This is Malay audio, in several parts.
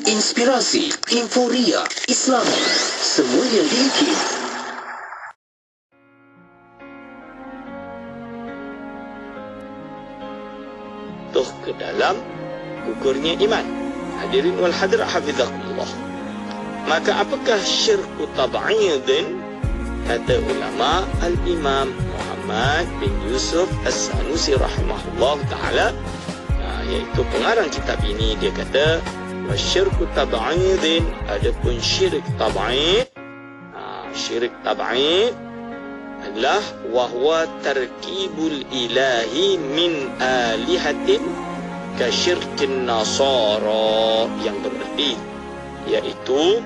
inspirasi, inforia, Islami, semuanya diikut. Ke dalam gugurnya iman. Hadirin wal hadirat hafizakumullah. Maka apakah syirku tab'idin? Kata ulama al-Imam Muhammad bin Yusuf As-Sanusi rahimahullah ta'ala, iaitu pengarang kitab ini, dia kata wasyirku tab'idin, adapun syirik tab'id, syirik tab'id adalah wahwa tarkibul ilahi min alihatin kasyirkin nasara, yang berarti iaitu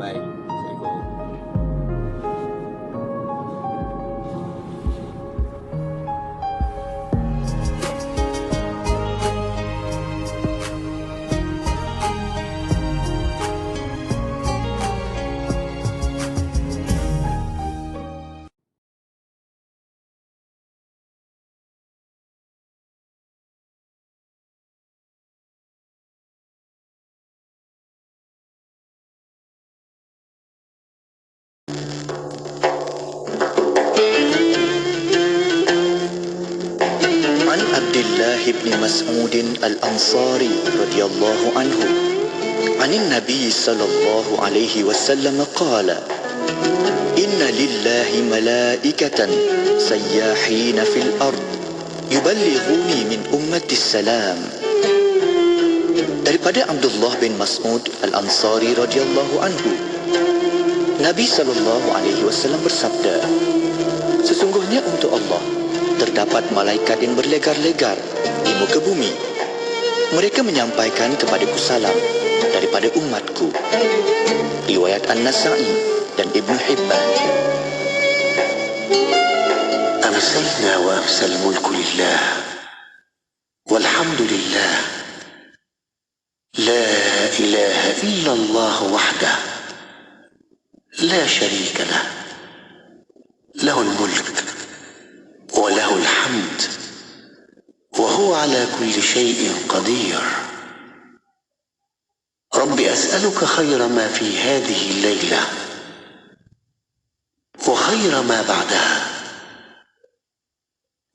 baik, Abdullah bin Mas'ud al-Ansari radhiyallahu anhu عن النبي صلى الله عليه وسلم قال إن لله ملائكة سياحين في الأرض يبلغوني من أمة السلام. Daripada Abdullah bin Mas'ud al-Ansari radhiyallahu anhu, Nabi sallallahu alaihi wasallam bersabda, sesungguhnya untuk Allah terdapat malaikat yang berlegar-legar di muka bumi. Mereka menyampaikan kepadaku salam daripada umatku. Riwayat An-Nasa'i dan Ibn Hibban. أمسينا وأمسى الملك لله والحمد لله لا إله إلا الله وحده لا شريك له له الملك وله الحمد وهو على كل شيء قدير. رب أسألك خير ما في هذه الليلة وخير ما بعدها،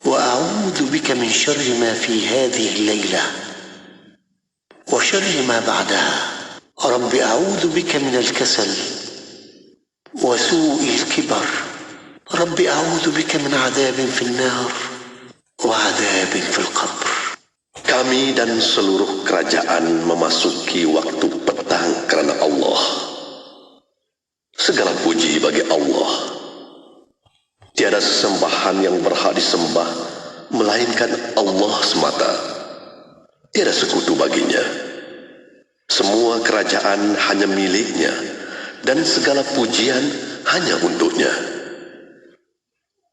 وأعوذ بك من شر ما في هذه الليلة وشر ما بعدها. رب أعوذ بك من الكسل وسوء الكبر. رب أعوذ بك من عذاب في النار وعذاب في القبر. Kami dan seluruh kerajaan memasuki waktu petang kerana Allah. Segala puji bagi Allah. Tiada sesembahan yang berhak disembah melainkan Allah semata. Tiada sekutu baginya. Semua kerajaan hanya miliknya dan segala pujian hanya untuknya.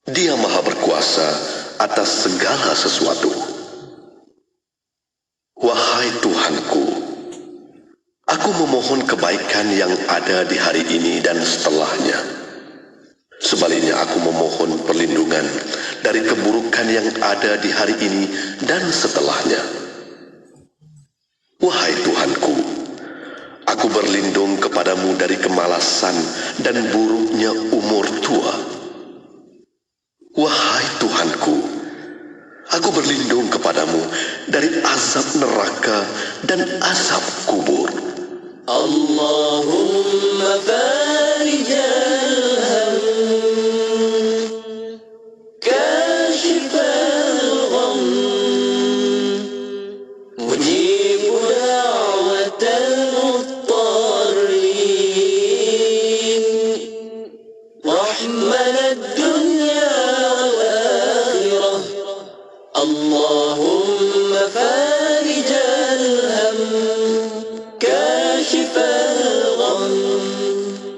Dia maha berkuasa atas segala sesuatu. Wahai Tuhanku, aku memohon kebaikan yang ada di hari ini dan setelahnya. Sebaliknya aku memohon perlindungan dari keburukan yang ada di hari ini dan setelahnya. Wahai Tuhanku, aku berlindung kepadamu dari kemalasan dan buruknya umur tua. Wahai Tuhanku, aku berlindung kepadamu dari azab neraka dan azab kubur. Allahumma farijal ham, kashifal gham, mujibu da'watal muttarrin, rahman ad-dunya wal akhirah. اللهم فارج الهم كاشف الغم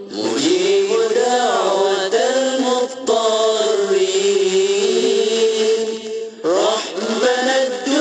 مجيب دعوة المضطرين رحمن الدنيا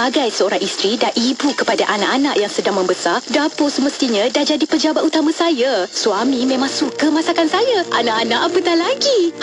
Sebagai seorang isteri dan ibu kepada anak-anak yang sedang membesar, dapur semestinya dah jadi pejabat utama saya. Suami memang suka masakan saya. Anak-anak apatah lagi.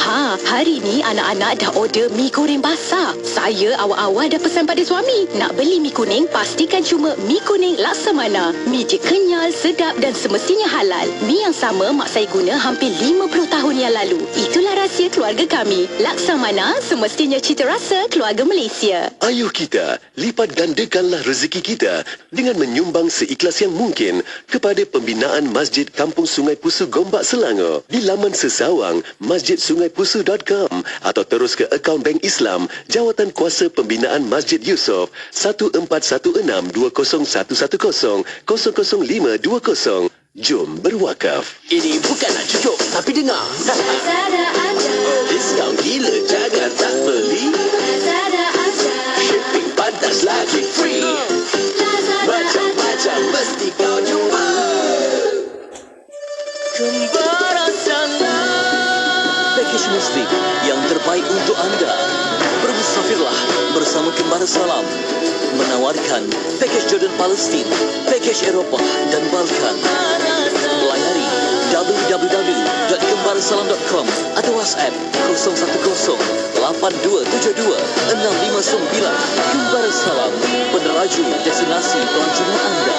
Hari ni anak-anak dah order mi goreng basah. Saya awal-awal dah pesan pada suami, nak beli mi kuning, pastikan cuma mi kuning Laksamana. Mi je kenyal, sedap dan semestinya halal. Mi yang sama mak saya guna hampir 50 tahun yang lalu. Itulah rahsia keluarga kami. Laksamana, semestinya cita rasa keluarga Malaysia. Ayuh kita, lipat gandakanlah rezeki kita dengan menyumbang seikhlas yang mungkin kepada pembinaan Masjid Kampung Sungai Pusu Gombak Selangor di laman sesawang masjidsungaipusu.com atau terus ke akaun Bank Islam Jawatan Kuasa Pembinaan Masjid Yusof 1416-20110-00520. Jom berwakaf. Ini bukanlah cucuk, tapi dengar. Diskaun gila, jangan tak beli. Shipping pantas lagi free. Macam-macam mesti kau jumpa. Kembara sana. Package Muslim yang terbaik untuk anda. Bermusafirlah bersama Kembara Salam, menawarkan package Jordan Palestin, package Eropah dan Balkan. Layari www.kembarasalam.com atau WhatsApp 010-8272-6559. Kembara Salam, peneraju destinasi pelancongan anda.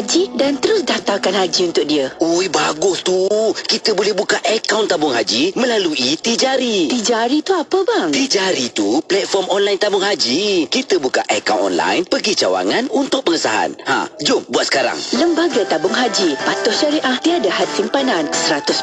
haji dan terus daftarkan haji untuk dia. Ui, bagus tu. Kita boleh buka akaun tabung haji melalui Tijari. Tijari tu apa bang? Tijari tu platform online tabung haji. Kita buka akaun online, pergi cawangan untuk pengesahan. Jom buat sekarang. Lembaga Tabung Haji patuh syariah, tiada had simpanan, 100%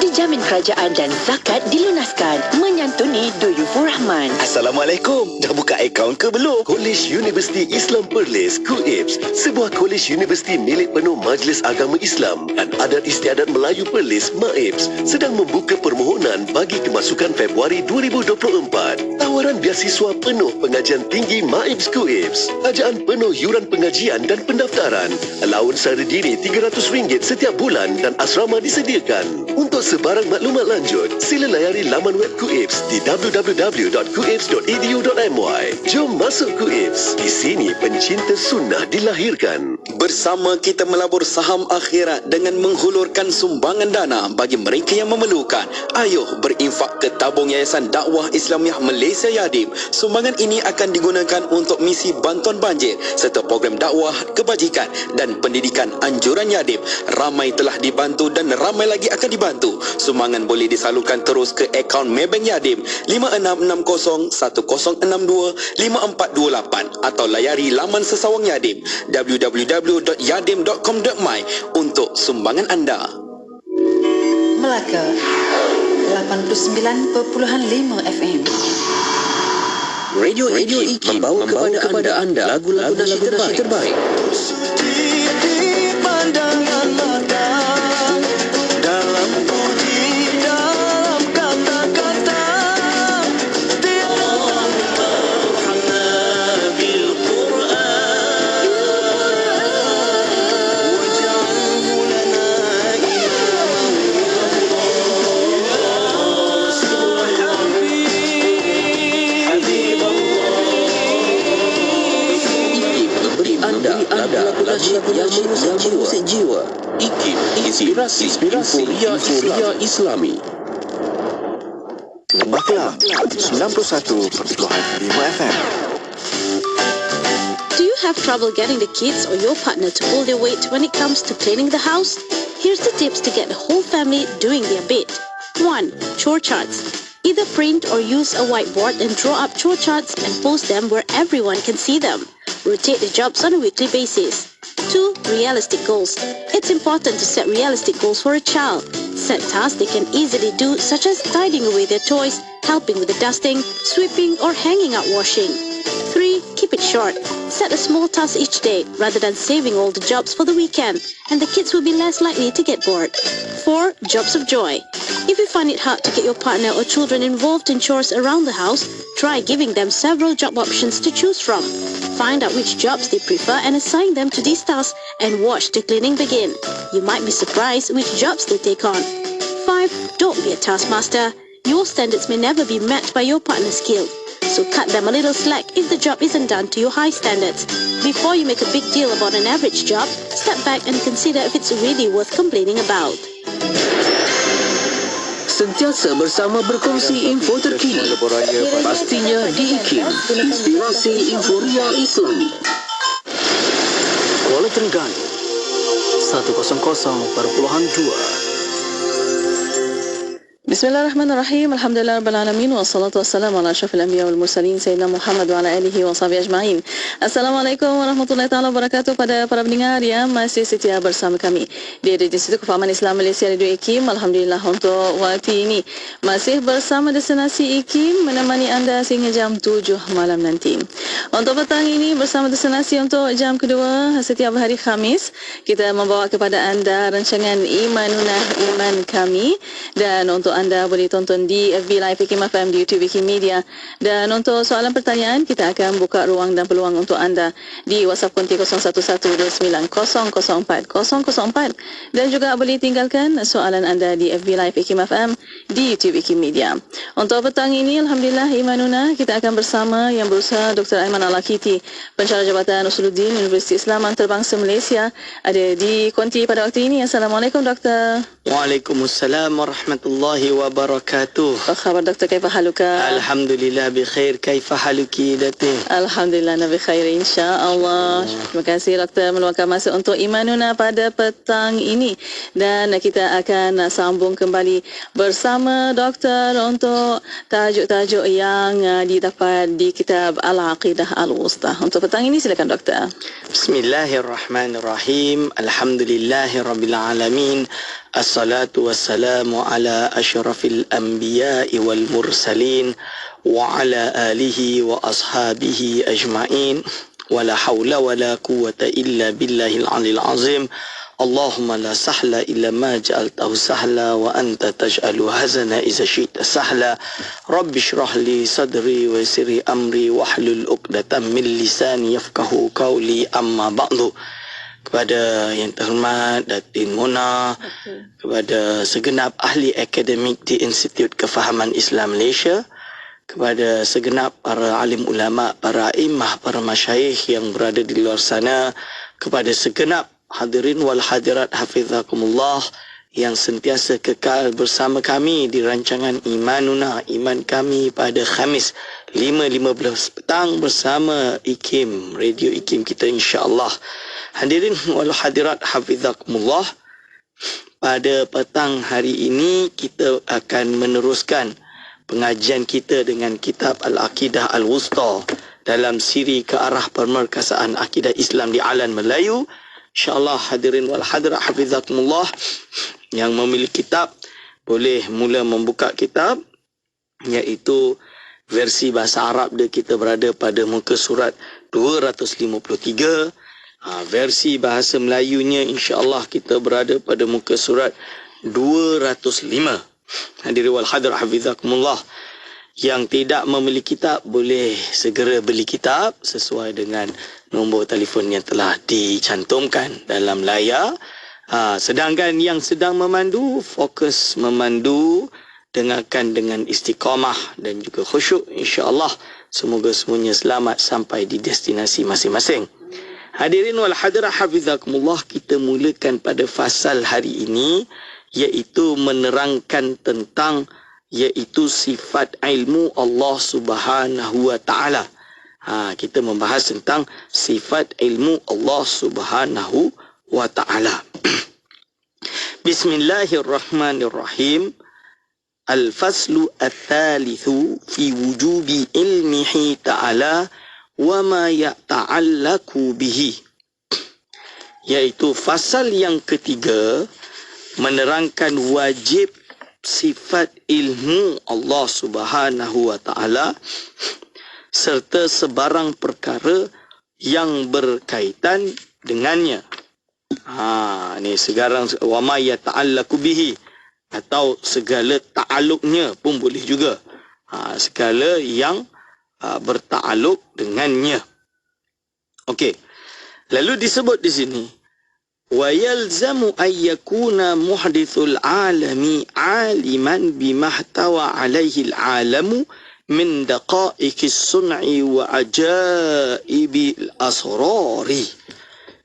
dijamin kerajaan dan zakat dilunaskan. Menyantuni Duyufur Rahman. Assalamualaikum. Dah buka akaun ke belum? Kolej Universiti Islam Perlis, KUIPS, sebuah kolej universiti milik penuh Majlis Agama Islam dan Adat Istiadat Melayu Perlis, MAIPS, sedang membuka permohonan bagi kemasukan Februari 2024. Tawaran beasiswa penuh pengajian tinggi MAIPS KUIPS. Ajaan penuh yuran pengajian dan pendaftaran. Allowance sara diri RM300 setiap bulan dan asrama disediakan. Untuk sebarang maklumat lanjut, sila layari laman web KUIPS di www.kuips.edu.my. Jom masuk KUIPS. Di sini pencinta sunnah dilahirkan. Bersama kita melabur saham akhirat dengan menghulurkan sumbangan dana bagi mereka yang memerlukan. Ayuh berinfak ke tabung Yayasan Dakwah Islamiah Malaysia Yadim. Sumbangan ini akan digunakan untuk misi bantuan banjir serta program dakwah, kebajikan dan pendidikan anjuran Yadim. Ramai telah dibantu dan ramai lagi akan dibantu. Sumbangan boleh disalurkan terus ke akaun Maybank Yadim 566010625428 atau layari laman sesawang Yadim www.yadim.com.my untuk sumbangan anda. Melaka 89.5 FM. Radio IKIM membawa kepada anda lagu-lagu nasyid terbaik. Di pandangan mata, dalam puji, dalam kata-kata, Allahumma bil Qur'an waj'alhu lana lagu nasyid yang mengusik jiwa. IKIM, inspirasi Inforia Islami. Lembah Kelang 91.5 FM. Do you have trouble getting the kids or your partner to pull their weight when it comes to cleaning the house? Here's the tips to get the whole family doing their bit. 1. Chore charts. Either print or use a whiteboard and draw up chore charts and post them where everyone can see them. Rotate the jobs on a weekly basis. 2. Realistic goals. It's important to set realistic goals for a child. Set tasks they can easily do, such as tidying away their toys, helping with the dusting, sweeping, or hanging out washing. 3. Keep it short. Set a small task each day rather than saving all the jobs for the weekend, and the kids will be less likely to get bored. 4. Jobs of joy. If you find it hard to get your partner or children involved in chores around the house, try giving them several job options to choose from. Find out which jobs they prefer and assign them to these tasks and watch the cleaning begin. You might be surprised which jobs they take on. 5. Don't be a taskmaster. Your standards may never be met by your partner's skill. So cut them a little slack if the job isn't done to your high standards. Before you make a big deal about an average job, step back and consider if it's really worth complaining about. Sentiasa bersama berkongsi info terkini. Pastinya di IKIM, inspirasi Inforia Islami. Kuala Terengganu 100.2. Bismillahirrahmanirrahim. Alhamdulillahirrahmanirrahim. Wassalatu wassalamu ala asyrafil anbiya wal mursalin Sayyidina Muhammad wa ala alihi wa sahbihi ajma'in. Assalamualaikum warahmatullahi taala wabarakatuh. Pada para pendengar yang masih setia bersama kami di Institut Kefahaman Islam Malaysia Radio IKIM. Alhamdulillah untuk waktu ini masih bersama destinasi IKIM menemani anda sehingga jam 7 malam nanti. Untuk petang ini bersama destinasi untuk jam kedua setiap hari Khamis, kita membawa kepada anda rancangan Imanunah Iman Kami, dan untuk anda boleh tonton di FB Live IKIM FM, di YouTube IKIM Media. Dan untuk soalan pertanyaan, kita akan buka ruang dan peluang untuk anda di WhatsApp konti 0112900404 dan juga boleh tinggalkan soalan anda di FB Live IKIM FM, di YouTube IKIM Media. Untuk petang ini, Alhamdulillah Imanuna, kita akan bersama yang berusaha Dr. Aiman Al-Akiti, pensyarah Jabatan Usuluddin Universiti Islam Antarabangsa Malaysia, ada di konti pada waktu ini. Assalamualaikum Doktor. Waalaikumsalam warahmatullahi wabarakatuh. Apa khabar Doktor? Kaifa haluka? Alhamdulillah bi khair. Kaifa haluki Datin? Alhamdulillah Nabi khair insya-Allah. Terima kasih Doktor meluangkan masa untuk Imanuna pada petang ini, dan kita akan sambung kembali bersama Doktor untuk tajuk-tajuk yang didapat di kitab Al-Aqidah Al-Wusta. Untuk petang ini silakan Doktor. Bismillahirrahmanirrahim. Alhamdulillahirabbil alamin. Assalatu wassalamu ala asyrafil anbiya'i wal mursalin wa ala alihi wa ashabihi ajma'in wa la hawla wa la quwwata illa billahil alil azim. Allahumma la sahla illa ma ja'altahu sahla wa anta taj'alu hazana iza syi'ta sahla. Rabbi shrah li sadri wa yassir amri wahlul 'uqdatam min lisani yafqahu qawli, amma ba'du. Kepada yang terhormat Datin Mona, kepada segenap ahli akademik di Institut Kefahaman Islam Malaysia, kepada segenap para alim ulama, para imam, para masyayikh yang berada di luar sana, kepada segenap hadirin wal hadirat hafizakumullah yang sentiasa kekal bersama kami di rancangan Imanuna, iman kami pada Khamis 5.15 petang bersama IKIM, Radio IKIM kita insya-Allah. Hadirin wal hadirat hafizakumullah, pada petang hari ini kita akan meneruskan pengajian kita dengan kitab Al-Aqidah Al-Wusta dalam siri ke arah pemerkasaan akidah Islam di alam Melayu. InsyaAllah hadirin wal hadirat hafizakumullah yang memiliki kitab boleh mula membuka kitab, iaitu versi bahasa Arab dia kita berada pada muka surat 253. Versi bahasa Melayunya insya-Allah kita berada pada muka surat 205. Hadirin wal hadirat hafizakumullah, yang tidak memiliki kitab boleh segera beli kitab sesuai dengan nombor telefon yang telah dicantumkan dalam layar. Sedangkan yang sedang memandu, fokus memandu, dengarkan dengan istiqamah dan juga khusyuk insya-Allah. Semoga semuanya selamat sampai di destinasi masing-masing. Hadirin wal hadirat hafizakumullah, kita mulakan pada fasal hari ini, iaitu menerangkan tentang iaitu sifat ilmu Allah Subhanahu wa taala. Kita membahas tentang sifat ilmu Allah Subhanahu wa taala. Bismillahirrahmanirrahim. Al-faslu ats-tsalitsu fi wujubi ilmihi ta'ala wa ma ya'ta'allaku bihi, iaitu fasal yang ketiga menerangkan wajib sifat ilmu Allah Subhanahu wa taala serta sebarang perkara yang berkaitan dengannya. Ni sekarang wa ma ya'ta'allaku bihi, atau segala ta'alluqnya pun boleh juga. Segala yang bertakluk dengannya. Okey. Lalu disebut di sini wa yalzamu ay yakuna muhdithul alami aliman bimahtawa alaihi alalamu min daqa'iqis sun'i wa ajaibil asrari.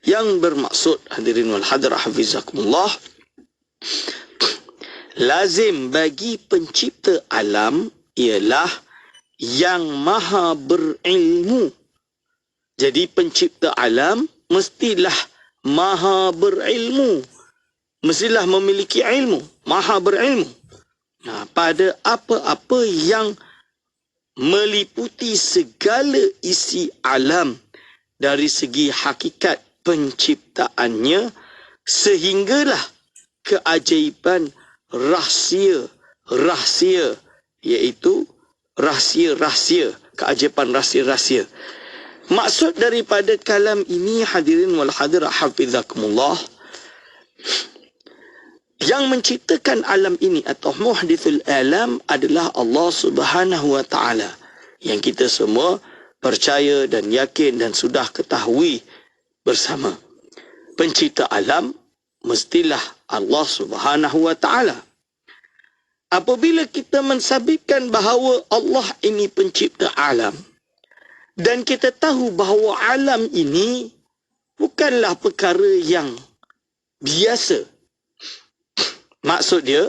Yang bermaksud, hadirin wal hadirat hafizakumullah, lazim bagi pencipta alam ialah yang maha berilmu. Jadi pencipta alam mestilah maha berilmu, mestilah memiliki ilmu, maha berilmu. Pada apa-apa yang meliputi segala isi alam dari segi hakikat penciptaannya, sehinggalah keajaiban rahsia-rahsia, iaitu rahsia-rahsia, keajaiban rahsia-rahsia. Maksud daripada kalam ini, hadirin wal hadirat hafizakumullah, yang menciptakan alam ini atau muhdithul alam adalah Allah Subhanahu wa taala, yang kita semua percaya dan yakin dan sudah ketahui bersama. Pencipta alam mestilah Allah Subhanahu wa taala. Apabila kita mensabitkan bahawa Allah ini pencipta alam, dan kita tahu bahawa alam ini bukanlah perkara yang biasa, Maksud dia,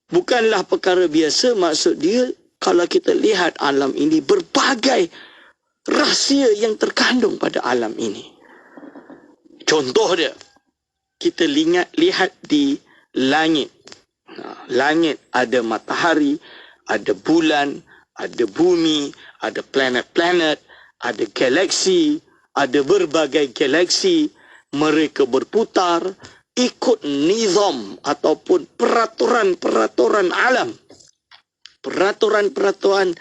bukanlah perkara biasa. Maksud dia, kalau kita lihat alam ini, berbagai rahsia yang terkandung pada alam ini. Contoh dia, kita lihat di langit. Langit ada matahari, ada bulan, ada bumi, ada planet-planet, ada galaksi, ada berbagai galaksi. Mereka berputar ikut nizam ataupun peraturan-peraturan alam. Peraturan-peraturan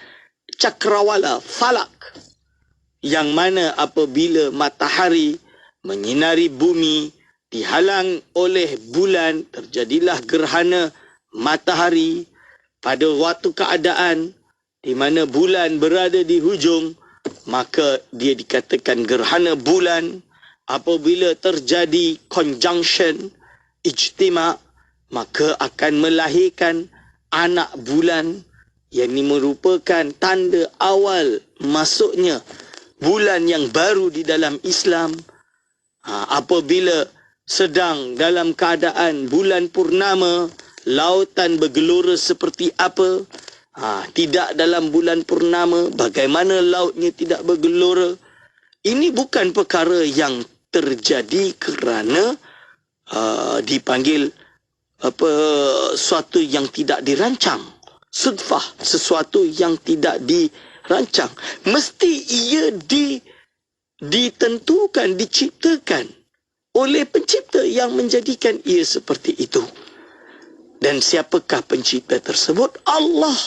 cakrawala, falak. Yang mana apabila matahari menyinari bumi, dihalang oleh bulan, terjadilah gerhana matahari. Pada waktu keadaan di mana bulan berada di hujung, maka dia dikatakan gerhana bulan. Apabila terjadi conjunction, ijtima', maka akan melahirkan anak bulan, yang ini merupakan tanda awal masuknya bulan yang baru di dalam Islam. Apabila sedang dalam keadaan bulan purnama, lautan bergelora seperti apa? Tidak dalam bulan purnama, bagaimana lautnya tidak bergelora? Ini bukan perkara yang terjadi kerana dipanggil suatu yang tidak dirancang. Sudfah, sesuatu yang tidak dirancang. Mesti ia ditentukan, diciptakan oleh pencipta yang menjadikan ia seperti itu. Dan siapakah pencipta tersebut? Allah.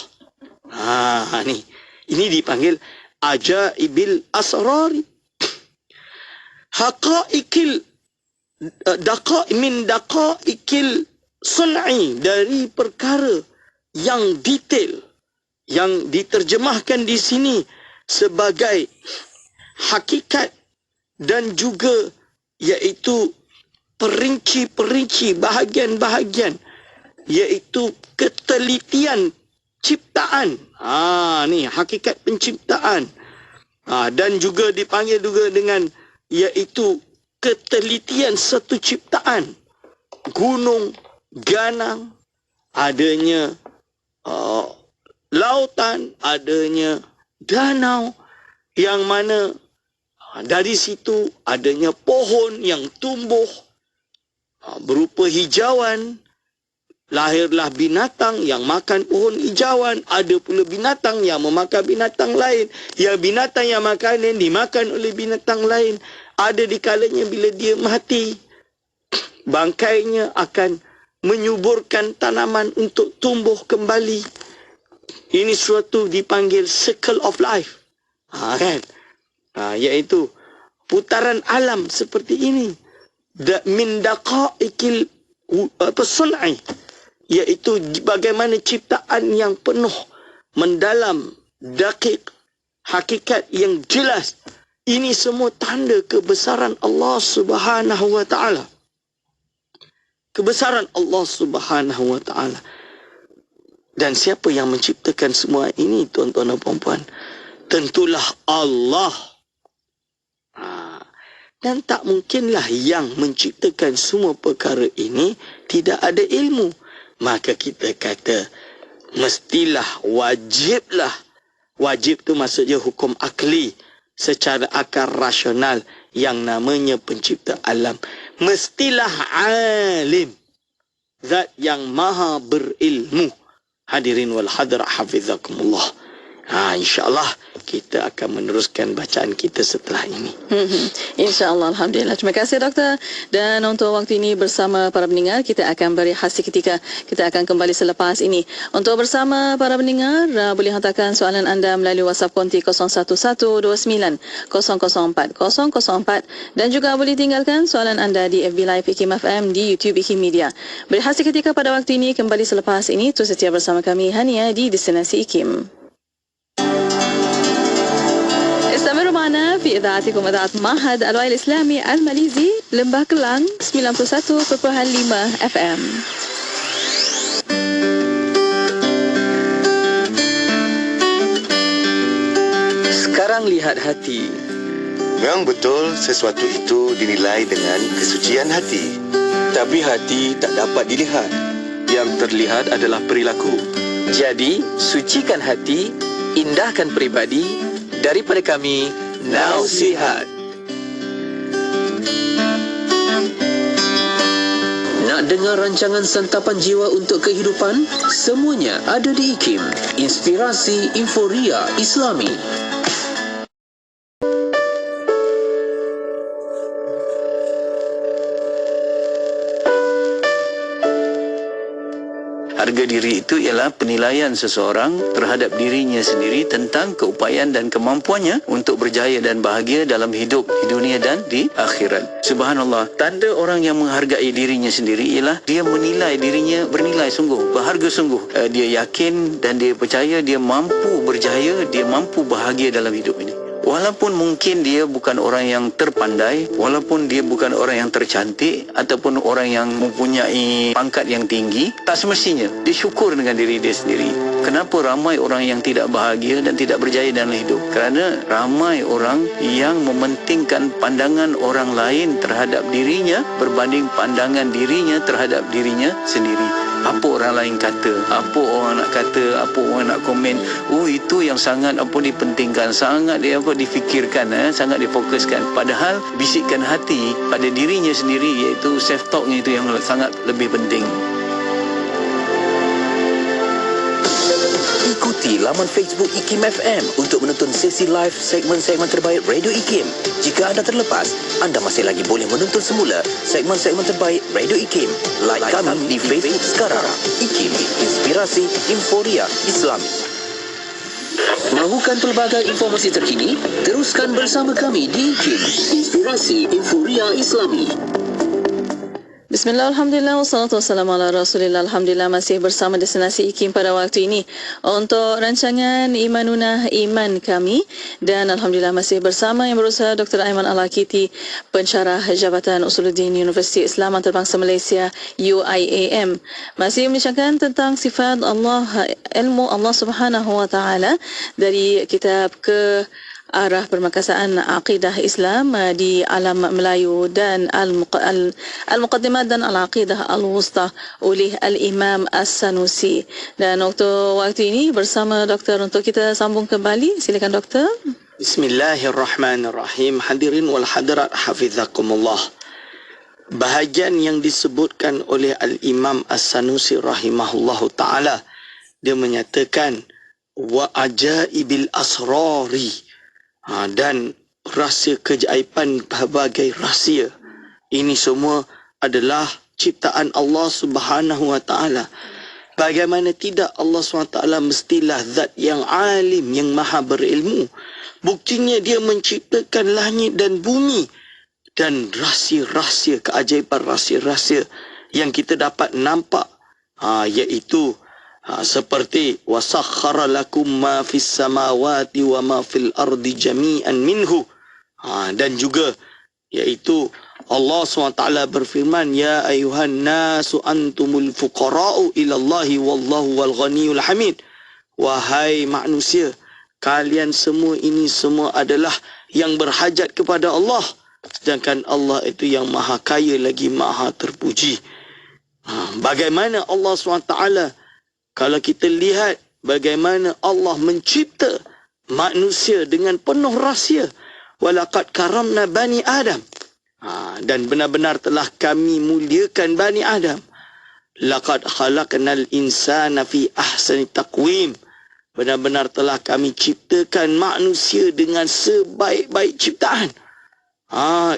Ini dipanggil ajaibil asrari. Haqaiqil min daqaiqil sun'i, dari perkara yang detail yang diterjemahkan di sini sebagai hakikat dan juga iaitu perinci-perinci bahagian-bahagian, iaitu ketelitian ciptaan. Ni hakikat penciptaan. Dan juga dipanggil juga dengan iaitu ketelitian satu ciptaan. Gunung, ganang, adanya lautan, adanya danau, yang mana dari situ adanya pohon yang tumbuh berupa hijauan. Lahirlah binatang yang makan pohon hijauan. Ada pula binatang yang memakan binatang lain. Yang binatang yang makan dimakan oleh binatang lain. Ada di kalanya bila dia mati, bangkainya akan menyuburkan tanaman untuk tumbuh kembali. Ini suatu dipanggil circle of life. Iaitu putaran alam seperti ini. Min daqaiqil sun'i, iaitu bagaimana ciptaan yang penuh, mendalam, daqiq, hakikat yang jelas. Ini semua tanda kebesaran Allah Subhanahu wa ta'ala. Kebesaran Allah Subhanahu wa ta'ala. Dan siapa yang menciptakan semua ini, tuan-tuan dan puan-puan? Tentulah Allah. Dan tak mungkinlah yang menciptakan semua perkara ini tidak ada ilmu. Maka kita kata, mestilah, wajiblah. Wajib tu maksudnya hukum akli, secara akal rasional, yang namanya pencipta alam. Mestilah alim, zat yang maha berilmu. Hadirin wal hadrat hafizakumullah. InsyaAllah kita akan meneruskan bacaan kita setelah ini. InsyaAllah, Alhamdulillah. Terima kasih doktor. Dan untuk waktu ini bersama para pendengar, kita akan berehat seketika. Kita akan kembali selepas ini. Untuk bersama para pendengar, boleh hantarkan soalan anda melalui WhatsApp konti 0112900404 dan juga boleh tinggalkan soalan anda di FB Live IKIM FM, di YouTube IKIM Media. Berehat seketika pada waktu ini, kembali selepas ini. Terus setia bersama kami Hania di Destinasi IKIM. استمروا معنا في إذاعتكم إذاعة معهد الوعي الإسلامي الماليزي لمبah Kelang 91.5 FM. Sekarang lihat hati. Memang betul sesuatu itu dinilai dengan kesucian hati. Tapi hati tak dapat dilihat. yang terlihat adalah perilaku. Jadi, sucikan hati, indahkan peribadi. Daripada kami, Nausihat. Nak dengar rancangan santapan jiwa untuk kehidupan? Semuanya ada di IKIM, Inspirasi Inforia Islami. Harga diri itu ialah penilaian seseorang terhadap dirinya sendiri tentang keupayaan dan kemampuannya untuk berjaya dan bahagia dalam hidup di dunia dan di akhirat. Subhanallah, tanda orang yang menghargai dirinya sendiri ialah dia menilai dirinya bernilai sungguh, berharga sungguh. Dia yakin dan dia percaya dia mampu berjaya, dia mampu bahagia dalam hidup ini. Walaupun mungkin dia bukan orang yang terpandai, walaupun dia bukan orang yang tercantik ataupun orang yang mempunyai pangkat yang tinggi, tak semestinya dia syukur dengan diri dia sendiri. Kenapa ramai orang yang tidak bahagia dan tidak berjaya dalam hidup? Kerana ramai orang yang mementingkan pandangan orang lain terhadap dirinya berbanding pandangan dirinya terhadap dirinya sendiri. Apa orang lain kata, apa orang nak kata, apa orang nak komen, itu yang sangat dipentingkan, sangat difikirkan, sangat difokuskan. Padahal bisikan hati pada dirinya sendiri, iaitu self talknya itu yang sangat lebih penting. Ikuti laman Facebook IKIM FM untuk menonton sesi live segmen-segmen terbaik Radio IKIM. Jika anda terlepas, anda masih lagi boleh menonton semula segmen-segmen terbaik Radio IKIM. Like kami di Facebook sekarang. IKIM, Inspirasi Inforia Islami. Mahukan pelbagai informasi terkini? Teruskan bersama kami di IKIM, Inspirasi Inforia Islami. Bismillah, alhamdulillah, wassalatu wassalamu ala rasulillah. Alhamdulillah masih bersama destinasi IKIM pada waktu ini untuk rancangan Imanuna Iman Kami, dan alhamdulillah masih bersama yang berusaha Dr. Aiman Al-Akiti, pensyarah Jabatan Usuluddin Universiti Islam Antarabangsa Malaysia UIAM. Masih membincangkan tentang sifat Allah, ilmu Allah Subhanahu wa taala dari kitab ke Arah Permakasaan Aqidah Islam di Alam Melayu dan Al-Muqaddimat dan Al-Aqidah Al-Wusta oleh Al-Imam As-Sanusi. Dan waktu ini bersama doktor untuk kita sambung kembali. Silakan doktor. Bismillahirrahmanirrahim. Hadirin wal hadirat hafizakumullah. Bahagian yang disebutkan oleh Al-Imam As-Sanusi rahimahullahu ta'ala, dia menyatakan wa ajaibil asrari, dan rahsia keajaiban berbagai rahsia. Ini semua adalah ciptaan Allah Subhanahu wa taala. Bagaimana tidak, Allah SWT mestilah zat yang alim, yang maha berilmu. Buktinya dia menciptakan langit dan bumi, dan rahsia-rahsia keajaiban, rahsia-rahsia yang kita dapat nampak, iaitu seperti wasakhkhara lakum ma fis samawati wa ma fil ardi jami'an minhu, dan juga iaitu Allah SWT berfirman, ya ayuhan nasu antumul fuqara'u ilallahi wallahu wal ghaniyul hamid. Wahai manusia, kalian semua ini semua adalah yang berhajat kepada Allah, sedangkan Allah itu yang maha kaya lagi maha terpuji. Bagaimana Allah SWT, kalau kita lihat bagaimana Allah mencipta manusia dengan penuh rahsia, walaqad karamna bani Adam, dan benar-benar telah kami muliakan Bani Adam. Laqad khalaqnal insana fi ahsani taqwim, benar-benar telah kami ciptakan manusia dengan sebaik-baik ciptaan.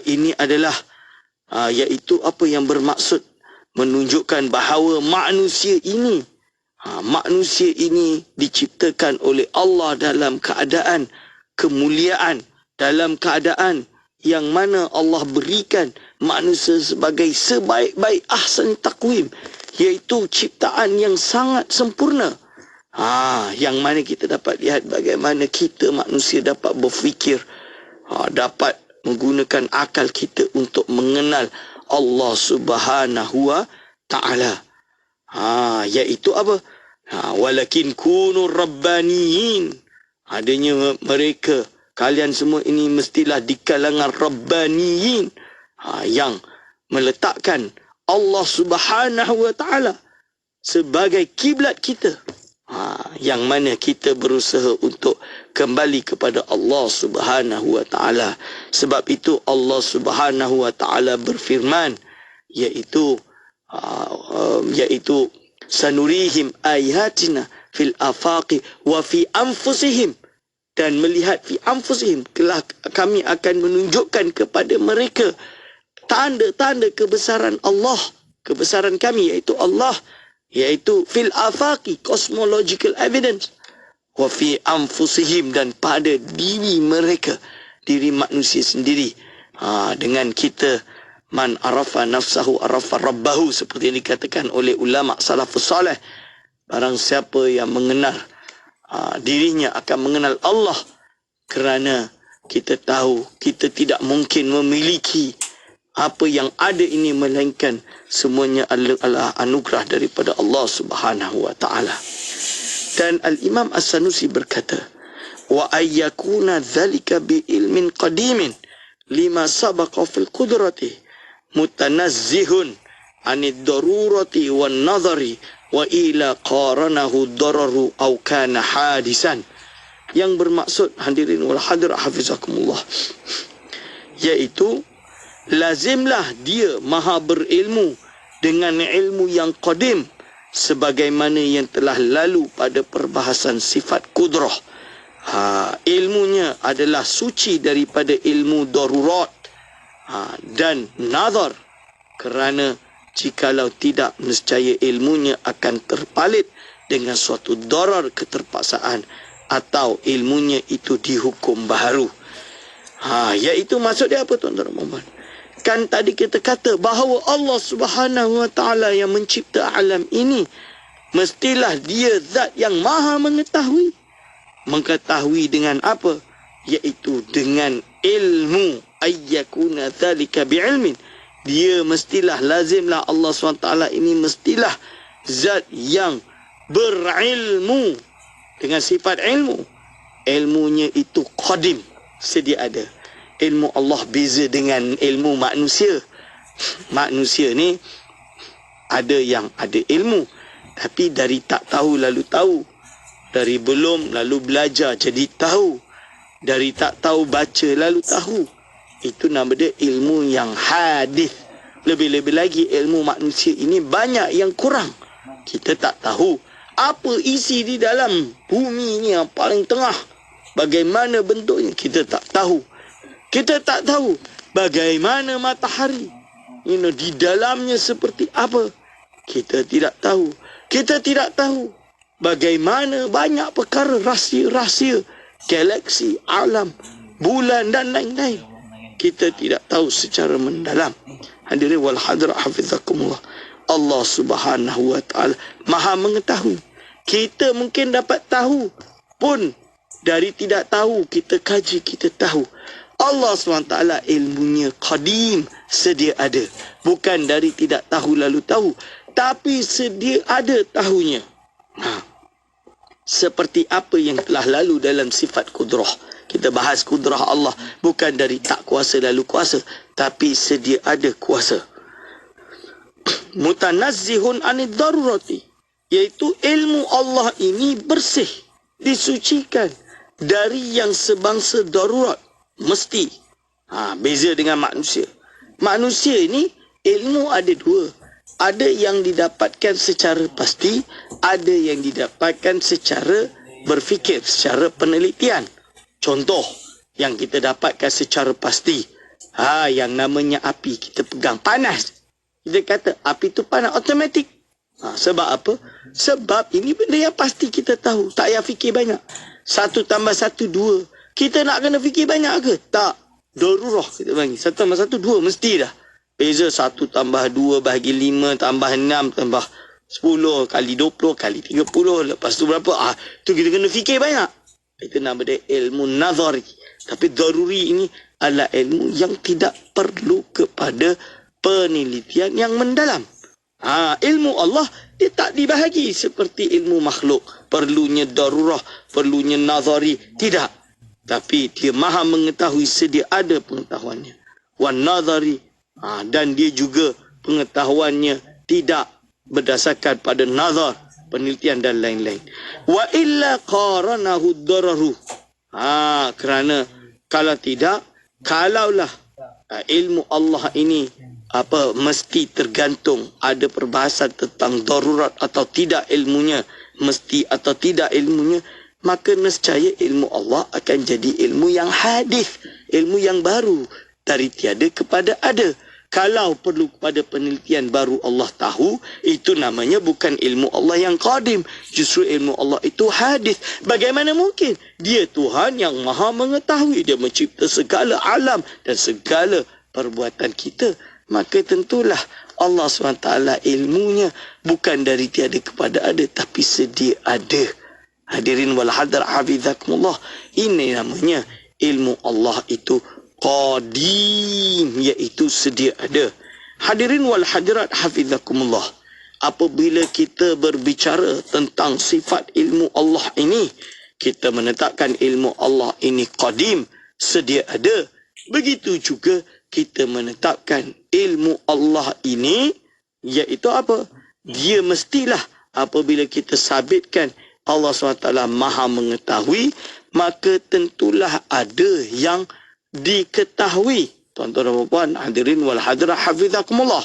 Ini adalah iaitu apa yang bermaksud menunjukkan bahawa manusia ini diciptakan oleh Allah dalam keadaan kemuliaan, dalam keadaan yang mana Allah berikan manusia sebagai sebaik-baik ahsan takwim, iaitu ciptaan yang sangat sempurna. Yang mana kita dapat lihat bagaimana kita manusia dapat berfikir, dapat menggunakan akal kita untuk mengenal Allah Subhanahu wa ta'ala. Iaitu apa? Walakin kunu rabbaniyin. Adanya mereka, kalian semua ini mestilah di kalangan rabbaniyin, yang meletakkan Allah Subhanahu wa ta'ala sebagai kiblat kita. Yang mana kita berusaha untuk kembali kepada Allah Subhanahu wa taala. Sebab itu Allah Subhanahu wa taala berfirman, iaitu sanurihim ayatina fil afaqi wa fi anfusihim, dan melihat fi anfusihim, kelak kami akan menunjukkan kepada mereka tanda-tanda kebesaran Allah, kebesaran kami iaitu Allah, iaitu fil afaqi, cosmological evidence, wa fi anfusihim, dan pada diri mereka, diri manusia sendiri. Dengan kita man arafa nafsahu arafa rabbahu, seperti yang dikatakan oleh ulama salafus salih, barang siapa yang mengenal dirinya akan mengenal Allah. Kerana kita tahu kita tidak mungkin memiliki apa yang ada ini melainkan semuanya adalah anugerah daripada Allah Subhanahu wa taala. Dan Al-Imam As-Sanusi berkata, wa ayyakuna dzalika bi ilmin qadimin lima sabaqa fil qudrati mutanazzihun anid darurati wan nadhari wa ila qaranahu dararu aw kana hadisan. Yang bermaksud, hadirin wal hadirat hafizakumullah, iaitu lazimlah dia maha berilmu dengan ilmu yang qadim, sebagaimana yang telah lalu pada perbahasan sifat kudrah. Ilmunya adalah suci daripada ilmu darurat dan nazar, kerana jikalau tidak, nescaya ilmunya akan terpalit dengan suatu darar keterpaksaan, atau ilmunya itu dihukum baharu. Iaitu maksud dia apa, tuan-tuan dan puan-puan? Kan tadi kita kata bahawa Allah Subhanahu wa taala yang mencipta alam ini, mestilah dia zat yang maha mengetahui. Mengetahui dengan apa? Iaitu dengan ilmu. Ayyakuna dzalika bi'ilmin. Dia mestilah, lazimlah Allah SWT ini mestilah zat yang berilmu dengan sifat ilmu. Ilmunya itu qadim, sedia ada. Ilmu Allah beza dengan ilmu manusia. Manusia ni ada yang ada ilmu, tapi dari tak tahu lalu tahu, dari belum lalu belajar jadi tahu, dari tak tahu baca lalu tahu. Itu nama dia ilmu yang hadis. Lebih-lebih lagi ilmu manusia ini banyak yang kurang. Kita tak tahu apa isi di dalam bumi ini yang paling tengah, bagaimana bentuknya, kita tak tahu. Kita tak tahu bagaimana matahari, di dalamnya seperti apa. Kita tidak tahu. Kita tidak tahu bagaimana banyak perkara rahsia-rahsia, galaksi, alam, bulan dan lain-lain. Kita tidak tahu secara mendalam. Hadirin wal hadirat hafizakumullah. Allah Subhanahu wa taala maha mengetahui. Kita mungkin dapat tahu pun dari tidak tahu, kita kaji, kita tahu. Allah SWT ilmunya qadim, sedia ada. Bukan dari tidak tahu lalu tahu, tapi sedia ada tahunya. Seperti apa yang telah lalu dalam sifat kudrah. Kita bahas kudrah Allah, bukan dari tak kuasa lalu kuasa, tapi sedia ada kuasa. Mutanazzihun anid darurati, iaitu ilmu Allah ini bersih, disucikan dari yang sebangsa darurat. Mesti. Beza dengan manusia. Manusia ini ilmu ada dua. Ada yang didapatkan secara pasti, ada yang didapatkan secara berfikir, secara penelitian. Contoh yang kita dapatkan secara pasti, yang namanya api, kita pegang panas, kita kata api itu panas automatik. Sebab apa? Sebab ini benda yang pasti kita tahu, tak payah fikir banyak. 1 + 1 2. Kita nak kena fikir banyak ke? Tak. Darurah kita bagi. 1 + 1 2 mesti dah. Beza 1 + 2 bahagi 5 tambah 6 tambah 10 kali 20 kali 30. Lepas tu berapa? Tu kita kena fikir banyak. Itu nama dia ilmu nazari. Tapi daruri ini adalah ilmu yang tidak perlu kepada penelitian yang mendalam. Ilmu Allah dia tak dibahagi seperti ilmu makhluk. Perlunya darurah, perlunya nazari. Tidak. Tapi dia maha mengetahui, sedia ada pengetahuannya. Wan nazari, dan dia juga pengetahuannya tidak berdasarkan pada nazar, penelitian dan lain-lain. Wa illa qaranahu dararu. Kerana kalau tidak, kalaulah ilmu Allah ini mesti tergantung, ada perbahasan tentang darurat atau tidak ilmunya, mesti atau tidak ilmunya, maka nescaya ilmu Allah akan jadi ilmu yang hadis, ilmu yang baru, dari tiada kepada ada. Kalau perlu kepada penelitian baru Allah tahu, itu namanya bukan ilmu Allah yang qadim. Justru ilmu Allah itu hadis. Bagaimana mungkin? Dia Tuhan yang maha mengetahui. Dia mencipta segala alam dan segala perbuatan kita. Maka tentulah Allah SWT ilmunya bukan dari tiada kepada ada, tapi sedia ada. Hadirin wal hadar hafizakumullah. Ini namanya ilmu Allah itu qadim, iaitu sedia ada. Hadirin wal hadirat hafizakumullah. Apabila kita berbicara tentang sifat ilmu Allah ini, kita menetapkan ilmu Allah ini qadim, sedia ada. Begitu juga kita menetapkan ilmu Allah ini, iaitu apa? Dia mestilah apabila kita sabitkan Allah SWT maha mengetahui, maka tentulah ada yang diketahui. Tuan-tuan dan puan, hadirin wal hadirah hafizakumullah.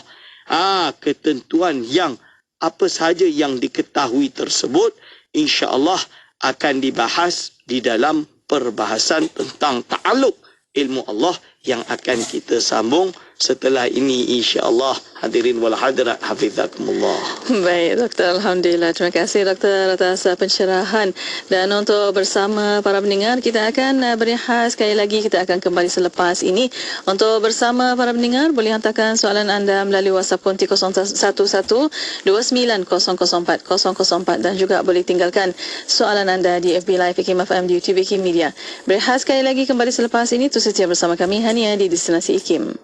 Ketentuan yang apa sahaja yang diketahui tersebut, insya-Allah akan dibahas di dalam perbahasan tentang ta'alluq ilmu Allah yang akan kita sambung setelah ini, insya-Allah. Hadirin wal hadirat hafizakumullah. Baik Doktor, alhamdulillah. Terima kasih Doktor atas pencerahan. Dan untuk bersama para pendengar, kita akan berehat sekali lagi. Kita akan kembali selepas ini. Untuk bersama para pendengar, boleh hantarkan soalan anda melalui WhatsApp konti 01129004 dan juga boleh tinggalkan soalan anda di FB Live IKIM FM di YouTube IKIM Media. Berehat sekali lagi kembali selepas ini. Tu setia bersama kami Hania di Destinasi IKIM.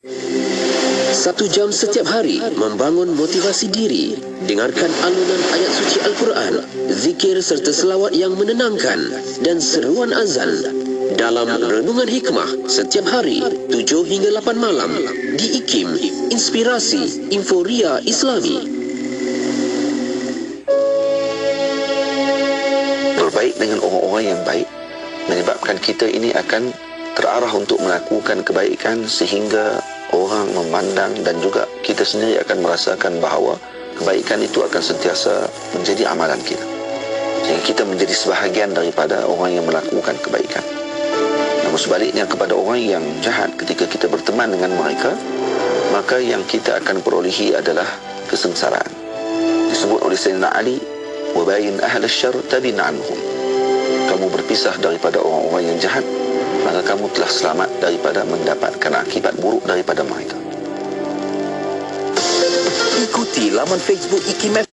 1 jam setiap hari membangun motivasi diri. Dengarkan alunan ayat suci Al-Quran, zikir serta selawat yang menenangkan dan seruan azan dalam Renungan Hikmah setiap hari 7 hingga 8 malam di IKIM, Inspirasi Inforia Islami. Berbaik dengan orang-orang yang baik menyebabkan kita ini akan terarah untuk melakukan kebaikan, sehingga orang memandang dan juga kita sendiri akan merasakan bahawa kebaikan itu akan sentiasa menjadi amalan kita, sehingga kita menjadi sebahagian daripada orang yang melakukan kebaikan. Namun sebaliknya, kepada orang yang jahat, ketika kita berteman dengan mereka, maka yang kita akan perolehi adalah kesengsaraan. Disebut oleh Sayyidina Ali, wabayin ahla syarr tabin anhum. Kamu berpisah daripada orang-orang yang jahat, maka kamu telah selamat daripada mendapatkan akibat buruk daripada mereka. Ikuti laman Facebook IKIM FM.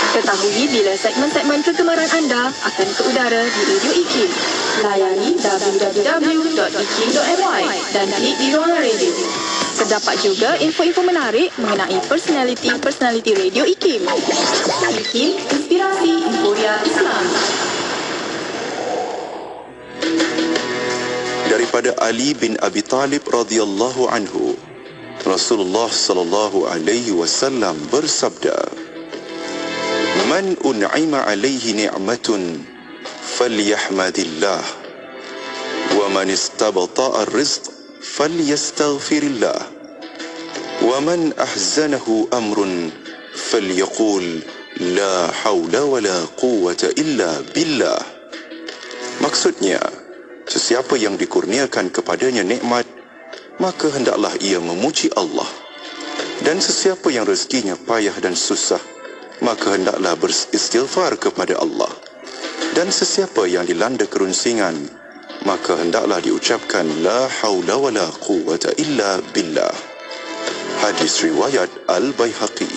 Ketahui bila segmen-segmen kegemaran anda akan ke udara di Radio IKIM. Layari www.ikim.my dan klik di ruangan radio. Terdapat juga info-info menarik mengenai personaliti Radio IKIM. IKIM, Inspirasi Inforia Islam. Daripada Ali bin Abi Talib radhiyallahu anhu, Rasulullah sallallahu alaihi wasallam bersabda, "Man un'ima alaihi ni'matun falyahmadillah, wa man istabta'a ar-rizq falyastaghfirillah, wa man ahzanahu amrun falyaqul la hawla wa la quwwata illa billah." Maksudnya, sesiapa yang dikurniakan kepadanya nikmat, maka hendaklah ia memuji Allah. Dan sesiapa yang rezekinya payah dan susah, maka hendaklah beristighfar kepada Allah. Dan sesiapa yang dilanda kerunsingan, maka hendaklah diucapkan la haula wa la quwwata illa billah. Hadis riwayat Al-Baihaqi.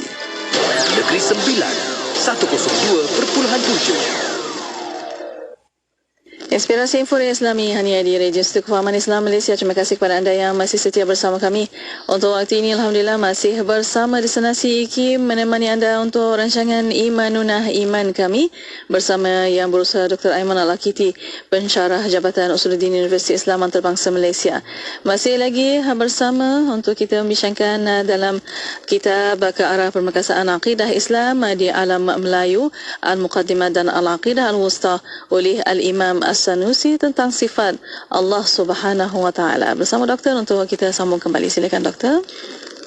Negeri Sembilan 102.7. Inspirasi Informa Islami hanya di Radio Institut Kefahaman Islam Malaysia. Terima kasih kepada anda yang masih setia bersama kami. Untuk waktu ini Alhamdulillah masih bersama Destinasi IKIM menemani anda untuk rancangan Imanunah Iman kami bersama Yang Berusaha Dr. Aiman Al-Akiti, pensyarah Jabatan Usuluddin Universiti Islam Antarabangsa Malaysia. Masih lagi bersama untuk kita membincangkan dalam kitab ke arah permekasaan Aqidah Islam di Alam Melayu, Al-Muqaddimah dan Al-Aqidah Al-Wusta oleh Al-Imam As-Sanusi tentang sifat Allah Subhanahu Wa Taala. Bersama doktor untuk kita sambung kembali. Silakan doktor.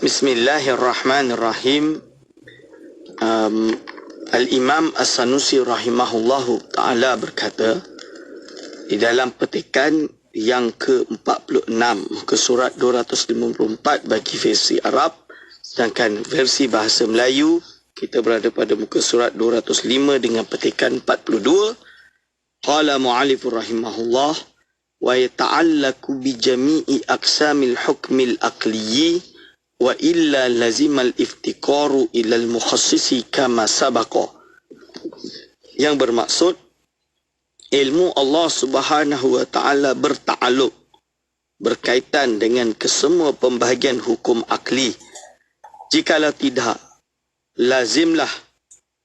Bismillahirrahmanirrahim. Al-Imam As-Sanusi rahimahullahu ta'ala berkata di dalam petikan yang ke-46 ke surat 254 bagi versi Arab, sedangkan versi bahasa Melayu kita berada pada muka surat 205 dengan petikan 42. Qala mu'allifur rahimahullah wa yata'allaku bi jami'i aqsamil hukmil aqliyyi wa illa lazimal iftikaru ilal mukhassisi kama sabaqa. Yang bermaksud ilmu Allah Subhanahu wa taala bertakluk berkaitan dengan kesemua pembahagian hukum akli. Jikalau tidak, lazimlah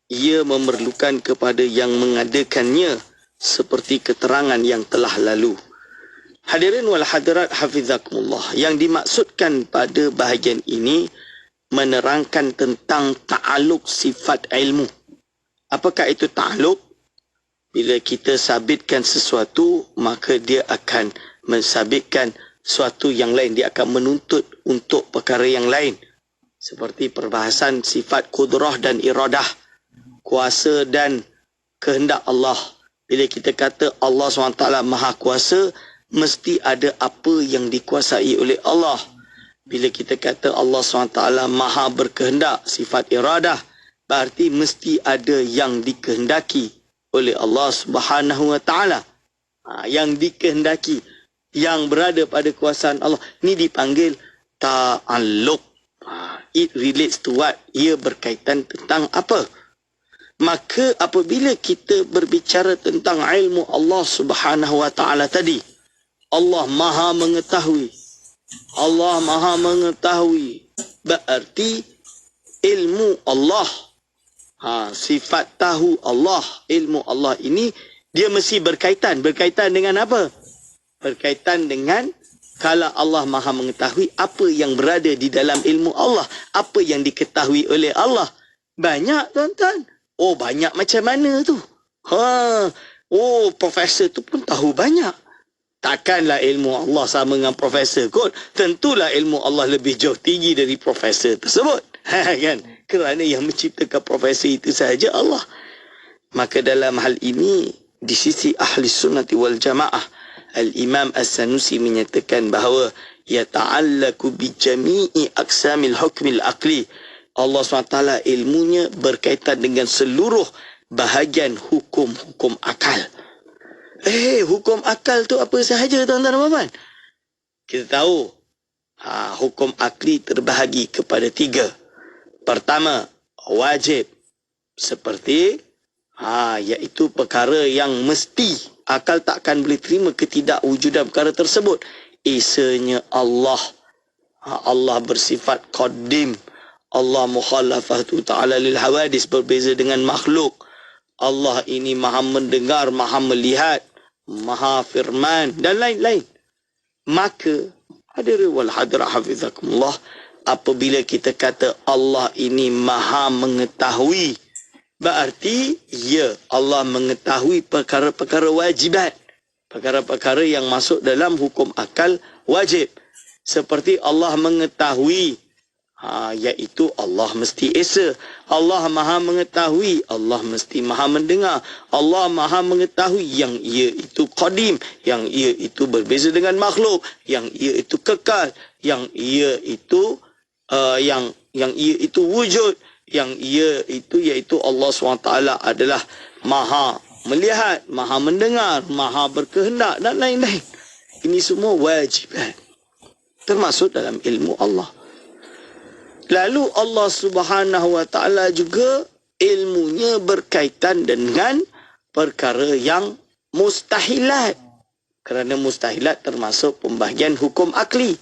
ia memerlukan kepada yang mengadakannya seperti keterangan yang telah lalu. Hadirin wal hadirat hafizakumullah, yang dimaksudkan pada bahagian ini menerangkan tentang ta'aluk sifat ilmu. Apakah itu ta'aluk? Bila kita sabitkan sesuatu, maka dia akan mensabitkan sesuatu yang lain. Dia akan menuntut untuk perkara yang lain. Seperti perbahasan sifat kudrah dan iradah, kuasa dan kehendak Allah. Bila kita kata Allah SWT Maha Kuasa, mesti ada apa yang dikuasai oleh Allah. Bila kita kata Allah SWT Maha Berkehendak, sifat iradah, berarti mesti ada yang dikehendaki oleh Allah Subhanahu Wa Taala. Yang dikehendaki, yang berada pada kuasaan Allah, ni dipanggil ta'alluq. It relates to what? Ia berkaitan tentang apa? Maka apabila kita berbicara tentang ilmu Allah Subhanahu Wa Taala tadi, Allah Maha Mengetahui. Allah Maha Mengetahui berarti ilmu Allah. Sifat tahu Allah, ilmu Allah ini dia mesti berkaitan. Berkaitan dengan apa? Berkaitan dengan kalau Allah Maha Mengetahui, apa yang berada di dalam ilmu Allah, apa yang diketahui oleh Allah. Banyak tuan-tuan. Oh, banyak macam mana tu? Oh, profesor tu pun tahu banyak. Takkanlah ilmu Allah sama dengan profesor kot. Tentulah ilmu Allah lebih jauh tinggi dari profesor tersebut. Kan? Kerana yang menciptakan profesor itu sahaja Allah. Maka dalam hal ini, di sisi ahli sunnati wal jamaah, Al-Imam As-Sanusi menyatakan bahawa yata'allaku bi jami'i aqsamil hukmil aqli. Allah SWT ilmunya berkaitan dengan seluruh bahagian hukum-hukum akal. Hukum akal tu apa sahaja tuan-tuan dan puan-puan? Kita tahu hukum akli terbahagi kepada 3. Pertama, wajib. Seperti iaitu perkara yang mesti akal takkan boleh terima ketidakwujudan perkara tersebut. Esanya Allah. Allah bersifat qadim. Allah mukhalafatu ta'ala lil hawadis, berbeza dengan makhluk. Allah ini maha mendengar, maha melihat, maha firman dan lain-lain. Maka hadirin wal hadirat hafizakumullah, apabila kita kata Allah ini maha mengetahui, berarti Allah mengetahui perkara-perkara wajibat, perkara-perkara yang masuk dalam hukum akal wajib. Seperti Allah mengetahui, iaitu Allah mesti esa. Allah maha mengetahui, Allah mesti maha mendengar. Allah maha mengetahui yang ia itu qadim, yang ia itu berbeza dengan makhluk, yang ia itu kekal, yang ia itu yang ia itu wujud, yang ia itu iaitu Allah SWT adalah maha melihat, maha mendengar, maha berkehendak dan lain-lain. Ini semua wajibat termasuk dalam ilmu Allah. Lalu Allah Subhanahu Wa Taala juga ilmunya berkaitan dengan perkara yang mustahilat. Kerana mustahilat termasuk pembahagian hukum akli.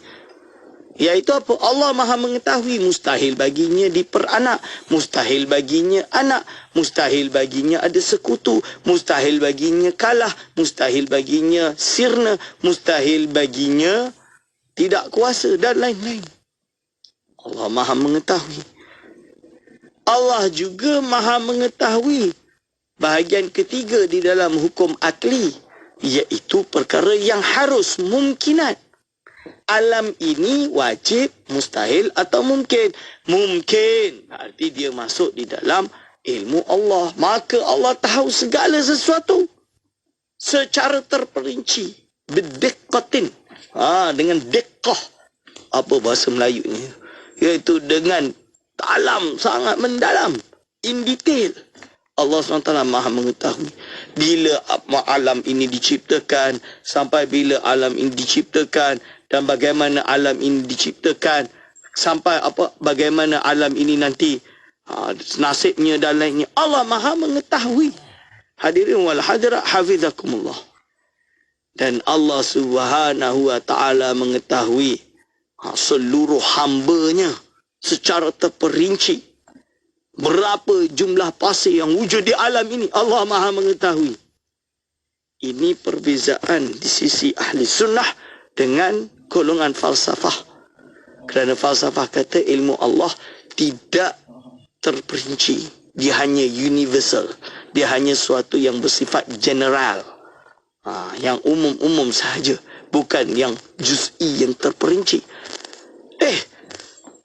Iaitu apa? Allah Maha mengetahui mustahil baginya diperanak, mustahil baginya anak, mustahil baginya ada sekutu, mustahil baginya kalah, mustahil baginya sirna, mustahil baginya tidak kuasa dan lain-lain. Allah Maha mengetahui. Allah juga Maha mengetahui bahagian ketiga di dalam hukum akli, iaitu perkara yang harus, mungkinat. Alam ini wajib, mustahil atau mungkin. Mungkin berarti dia masuk di dalam ilmu Allah. Maka Allah tahu segala sesuatu secara terperinci. Biddiqqatin. Dengan diqqah. Apa bahasa Melayunya? Iaitu dengan dalam, sangat mendalam. In detail. Allah SWT Maha mengetahui bila alam ini diciptakan, sampai bila alam ini diciptakan, dan bagaimana alam ini diciptakan, sampai bagaimana alam ini nanti nasibnya dan lainnya. Allah Maha mengetahui. Hadirin wal hadirat hafizakumullah. Dan Allah Subhanahu wa taala mengetahui seluruh hamba-Nya secara terperinci. Berapa jumlah pasir yang wujud di alam ini, Allah Maha mengetahui. Ini perbezaan di sisi ahli sunnah dengan golongan falsafah. Kerana falsafah kata ilmu Allah tidak terperinci. Dia hanya universal. Dia hanya suatu yang bersifat general. Yang umum-umum sahaja. Bukan yang juz'i, yang terperinci.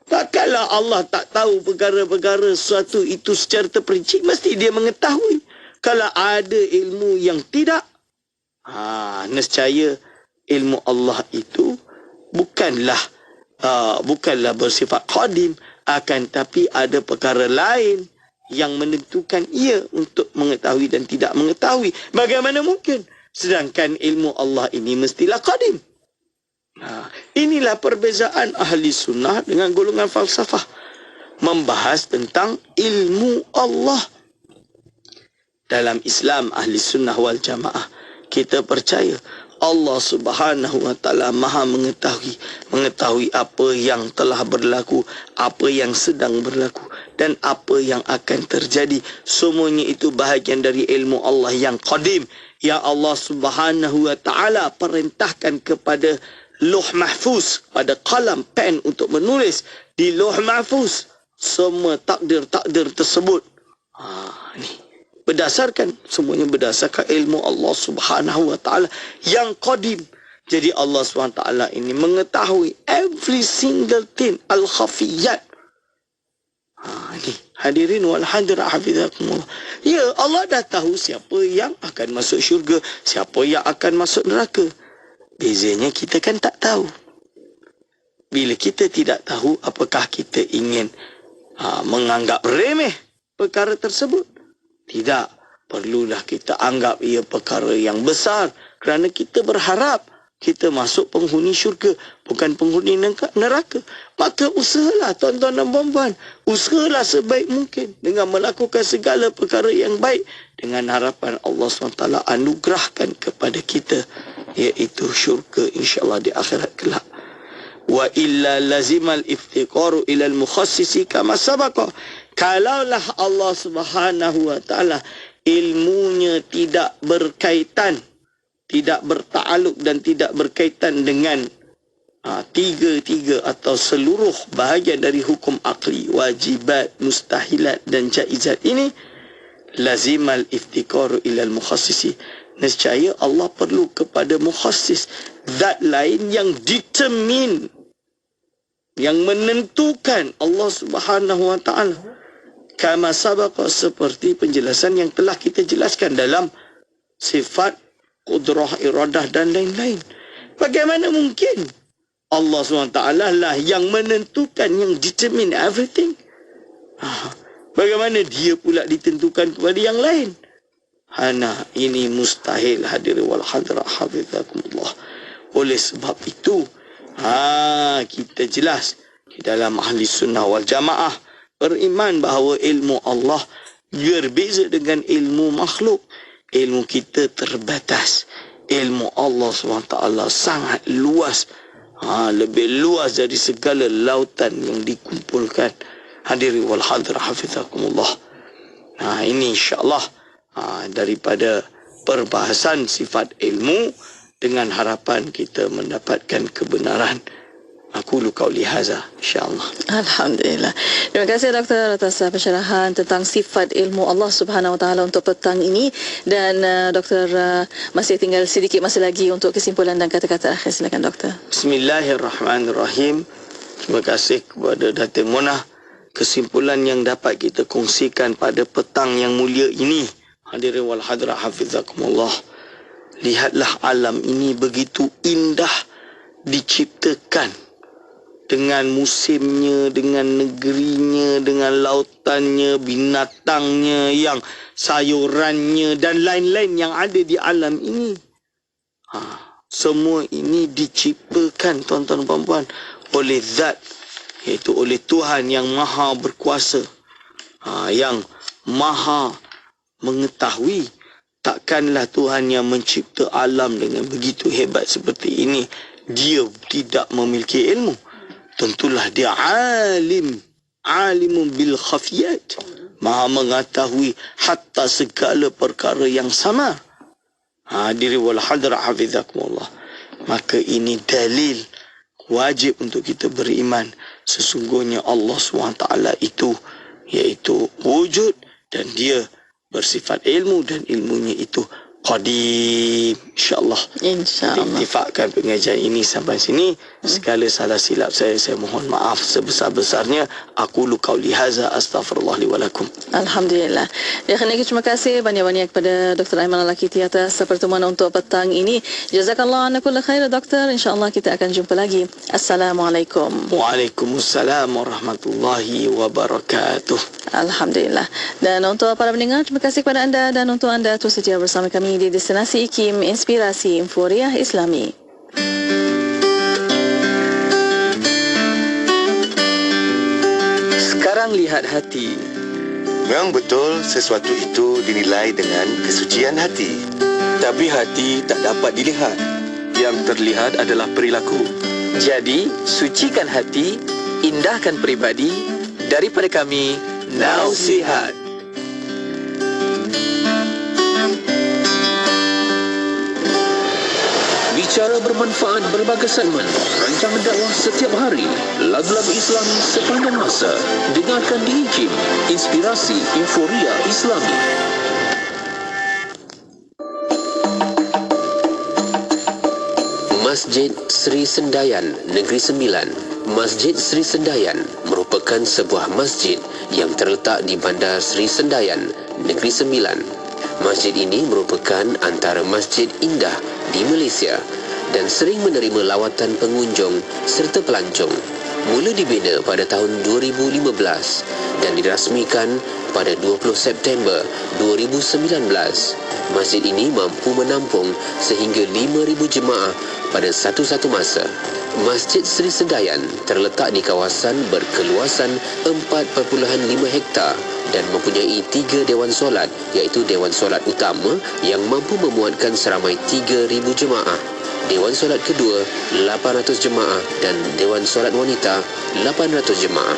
Takkanlah Allah tak tahu perkara-perkara sesuatu itu secara terperinci. Mesti dia mengetahui. Kalau ada ilmu yang tidak, nescaya ilmu Allah itu bukanlah bersifat qadim, akan tapi ada perkara lain yang menentukan ia untuk mengetahui dan tidak mengetahui. Bagaimana mungkin? Sedangkan ilmu Allah ini mestilah qadim. Inilah perbezaan ahli sunnah dengan golongan falsafah. Membahas tentang ilmu Allah. Dalam Islam ahli sunnah wal jamaah, kita percaya Allah Subhanahu wa taala Maha mengetahui apa yang telah berlaku, apa yang sedang berlaku, dan apa yang akan terjadi. Semuanya itu bahagian dari ilmu Allah yang qadim, yang Allah Subhanahu wa taala perintahkan kepada Lauh Mahfuz, pada kalam pen untuk menulis di Lauh Mahfuz semua takdir-takdir tersebut. Semuanya berdasarkan ilmu Allah Subhanahu wa taala yang qadim. Jadi Allah Subhanahu wa taala ini mengetahui every single thing al-khafiyat. Hadirin wal hadirat hafizakumullah. Ya, Allah dah tahu siapa yang akan masuk syurga, siapa yang akan masuk neraka. Bezanya kita kan tak tahu. Bila kita tidak tahu, apakah kita ingin menganggap remeh perkara tersebut? Tidak. Perlulah kita anggap ia perkara yang besar. Kerana kita berharap kita masuk penghuni syurga, bukan penghuni neraka. Maka usahalah tuan-tuan dan puan-puan. Usahalah sebaik mungkin dengan melakukan segala perkara yang baik, dengan harapan Allah SWT anugerahkan kepada kita, iaitu syurga insyaAllah di akhirat kelak. Wa illa lazimal iftiqaru ilal mukhassisi kama sabaqa. Kalaulah Allah Subhanahu wa taala ilmunya tidak berkaitan, tidak bertakluk dan tidak berkaitan dengan tiga atau seluruh bahagian dari hukum akli, wajibat, mustahilat dan jaizat ini, lazimal iftiqaru ilal mukhassisi. Nescaya Allah perlu kepada mukhassis, zat lain yang determine, yang menentukan, Allah Subhanahu wa taala. Kama sabaqa, seperti penjelasan yang telah kita jelaskan dalam sifat qudrah, iradah dan lain-lain. Bagaimana mungkin Allah SWT lah yang menentukan, yang determine everything? Bagaimana dia pula ditentukan kepada yang lain? Ini mustahil, hadirin wal hadirat hafizakumullah. Oleh sebab itu, kita jelas di dalam ahli sunnah wal jamaah beriman bahawa ilmu Allah berbeza dengan ilmu makhluk. ilmu kita terbatas. Ilmu Allah SWT sangat luas. Lebih luas dari segala lautan yang dikumpulkan. Hadirin wal hadir hafizakumullah. Ini insyaAllah daripada perbahasan sifat ilmu, dengan harapan kita mendapatkan kebenaran. Aku qauli hadza, insyaAllah. Alhamdulillah. Terima kasih Doktor atas pencerahan tentang sifat ilmu Allah Subhanahu Wa Taala untuk petang ini. Dan Doktor masih tinggal sedikit masa lagi untuk kesimpulan dan kata-kata akhir. Silakan Doktor. Bismillahirrahmanirrahim. Terima kasih kepada Datin Munah. Kesimpulan yang dapat kita kongsikan pada petang yang mulia ini, hadirin wal hadirah hafizakumullah, lihatlah alam ini begitu indah diciptakan, dengan musimnya, dengan negerinya, dengan lautannya, binatangnya, yang sayurannya dan lain-lain yang ada di alam ini. Semua ini diciptakan, tuan-tuan dan puan-puan, oleh Zat, iaitu oleh Tuhan yang maha berkuasa, yang maha mengetahui. Takkanlah Tuhan yang mencipta alam dengan begitu hebat seperti ini, dia tidak memiliki ilmu. Tentulah dia alimun bil khafiyat, maha mengetahui hatta segala perkara yang samar. Hadirin wal hadir hafizakumullah. Maka ini dalil wajib untuk kita beriman sesungguhnya Allah SWT itu iaitu wujud, dan dia bersifat ilmu, dan ilmunya itu qadim. InsyaAllah. Intifakkan pengajian ini sampai sini. Segala salah silap saya mohon maaf sebesar-besarnya. Aku qauli hadza, astaghfirullah li wa lakum. Alhamdulillah. Ya, terima kasih banyak-banyak kepada Dr. Aiman Al-Lakiti atas pertemuan untuk petang ini. Jazakallah anna kulla khair Doktor. InsyaAllah kita akan jumpa lagi. Assalamualaikum. Waalaikumsalam warahmatullahi wabarakatuh. Alhamdulillah. Dan untuk para pendengar, terima kasih kepada anda, dan untuk anda terus setia bersama kami di Destinasi IKIM, Inspirasi Inforiah Islami. Sekarang lihat hati. Memang betul sesuatu itu dinilai dengan kesucian hati. Tapi hati tak dapat dilihat. Yang terlihat adalah perilaku. Jadi, sucikan hati, indahkan peribadi. Daripada kami, Nausihat. Bicara bermanfaat berbagai segmen, rancangan dakwah setiap hari, lagu-lagu Islam sepanjang masa. Dengarkan di IKIM, Inspirasi Inforiah Islami. Masjid Sri Sendayan, Negeri Sembilan. Masjid Sri Sendayan merupakan sebuah masjid yang terletak di Bandar Sri Sendayan, Negeri Sembilan. Masjid ini merupakan antara masjid indah di Malaysia dan sering menerima lawatan pengunjung serta pelancong. Mula dibina pada tahun 2015 dan dirasmikan pada 20 September 2019. Masjid ini mampu menampung sehingga 5,000 jemaah pada satu-satu masa. Masjid Sri Sendayan terletak di kawasan berkeluasan 4.5 hektar dan mempunyai 3 dewan solat, iaitu Dewan Solat Utama yang mampu memuatkan seramai 3,000 jemaah, Dewan Solat Kedua 800 jemaah dan Dewan Solat Wanita 800 jemaah.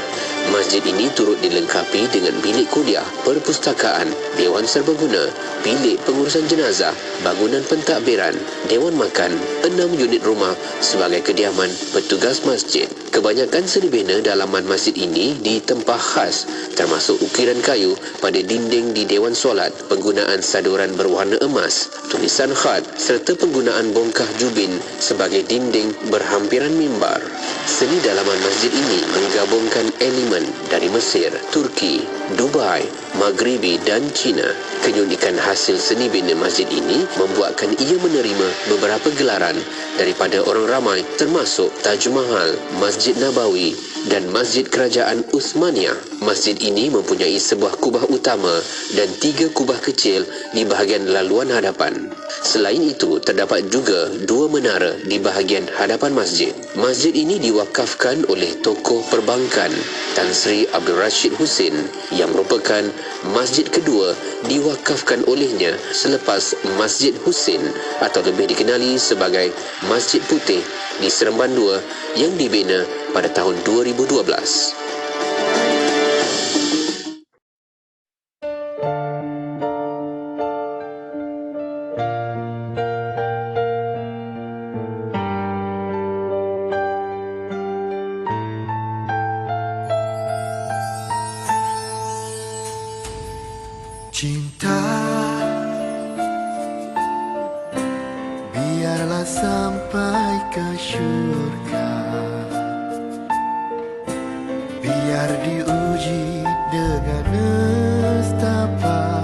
Masjid ini turut dilengkapi dengan bilik kuliah, perpustakaan, Dewan Serbaguna, bilik pengurusan jenazah, bangunan pentadbiran, Dewan Makan, 6 unit rumah sebagai kediaman petugas masjid. Kebanyakan seni bina dalaman masjid ini ditempah khas, termasuk ukiran kayu pada dinding di Dewan Solat, penggunaan saduran berwarna emas, tulisan khat serta penggunaan bongkah jubin sebagai dinding berhampiran mimbar. Seni dalaman masjid ini menggabungkan elemen dari Mesir, Turki, Dubai, Maghribi dan China. Keunikan hasil seni bina masjid ini membuatkan ia menerima beberapa gelaran daripada orang ramai termasuk Taj Mahal, Masjid Nabawi, dan Masjid Kerajaan Uthmaniyah. Masjid ini mempunyai sebuah kubah utama dan 3 kubah kecil di bahagian laluan hadapan. Selain itu, terdapat juga 2 menara di bahagian hadapan masjid. Masjid ini diwakafkan oleh tokoh perbankan Tan Sri Abdul Rashid Hussein yang merupakan masjid kedua diwakafkan olehnya selepas Masjid Hussein atau lebih dikenali sebagai Masjid Putih di Seremban II yang dibina pada tahun 2012. Cinta, biarlah sampai ke syurga, biar diuji dengan nestapa,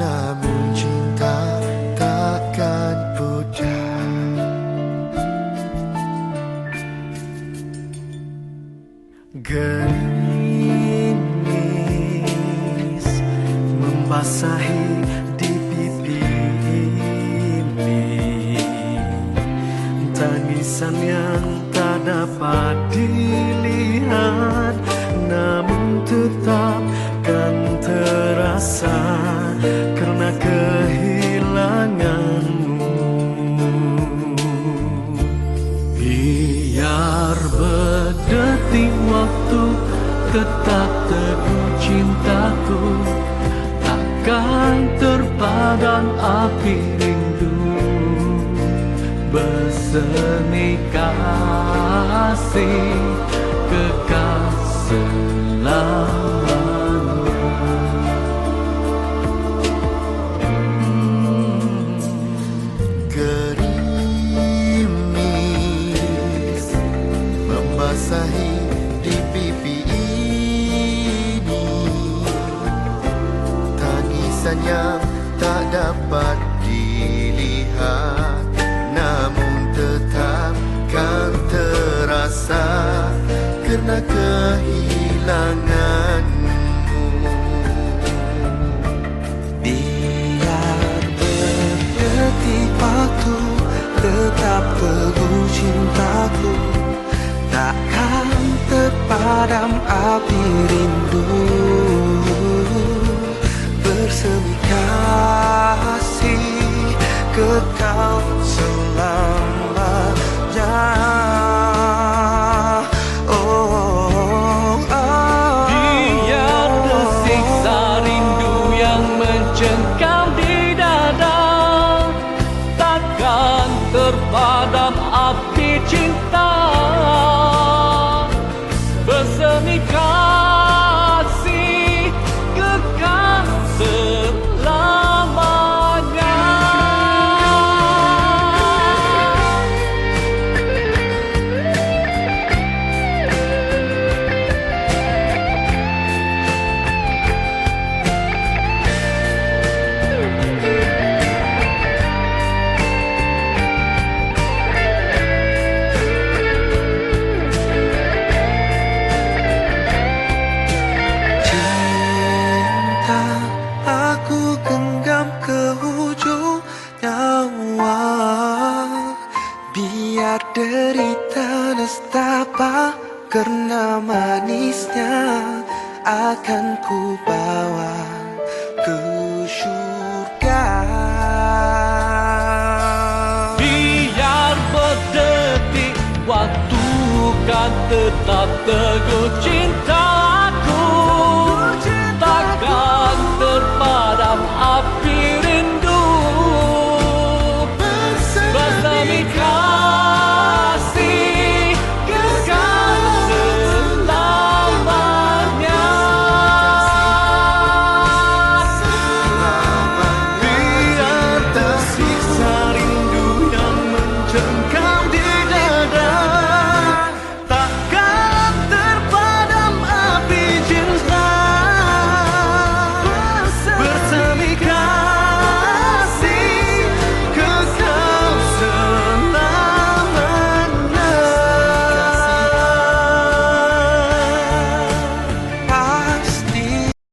namun cinta takkan pudar. Gerimis membasahi di pipi ini, tangisan yang tak dapat dilihat, namun tetap kan terasa karena kehilanganmu. Biar berdetik waktu tetap teguh cintaku, takkan terpadam api rindu, bersemi kasih kekal selamanya. Gerimis membasahi di pipi ini, tangisan yang tak dapat dilihat, namun tetap kan terasa karena kehilanganmu. Biar berdetik waktu tetap teguh cintaku, takkan terpadam api rindu, bersemi kasih kekal selamanya. Biar tersiksa rindu yang mencengkam di dada, takkan terpadam api cinta, bersemi kasih kekal selamanya. Cinta aku genggam ke hujung nyawa, biar derita nestapa karena manisnya akan ku bawa ke surga. Biar berdetik waktu kan tetap teguh cinta,